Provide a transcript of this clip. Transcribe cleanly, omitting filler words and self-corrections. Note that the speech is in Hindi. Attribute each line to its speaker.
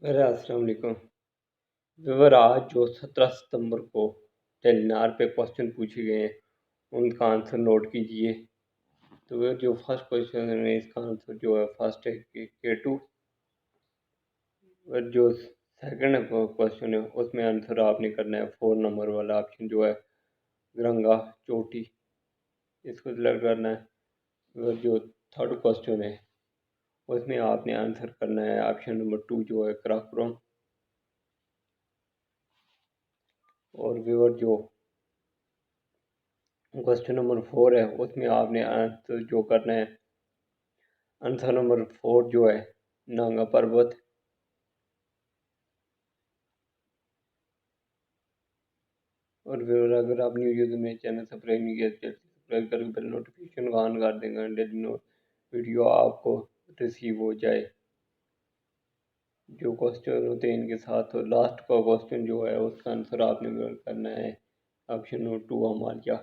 Speaker 1: अस्सलाम वालेकुम। व्यूअर, आज जो 17 सितंबर को टेलीनार पे क्वेश्चन पूछे गए हैं उनका आंसर नोट कीजिए। तो व्यूअर, जो फर्स्ट क्वेश्चन है इसका आंसर जो है फर्स्ट है K2। और जो सेकंड क्वेश्चन है उसमें आंसर आपने करना है 4 नंबर वाला ऑप्शन जो है गरंगा चोटी, इसको सिलेक्ट करना है। और जो थर्ड क्वेश्चन है उसमें आपने आंसर करना है ऑप्शन नंबर 2 जो है कराकोरम। और व्यूअर, जो क्वेश्चन नंबर 4 है उसमें आपने आंसर जो करना है आंसर नंबर 4 जो है नांगा पर्वत। और फिर अगर आप न्यू यूज़र मेरे चैनल सब्सक्राइब नहीं किया तो सब्सक्राइब करके बेल नोटिफिकेशन को ऑन कर देंगे, डेली वीडियो आपको रिसीव हो जाए। जो क्वेश्चन होते हैं इनके साथ, और लास्ट का क्वेश्चन जो है उसका आंसर आपने करना है ऑप्शन नंबर 2 हमारा।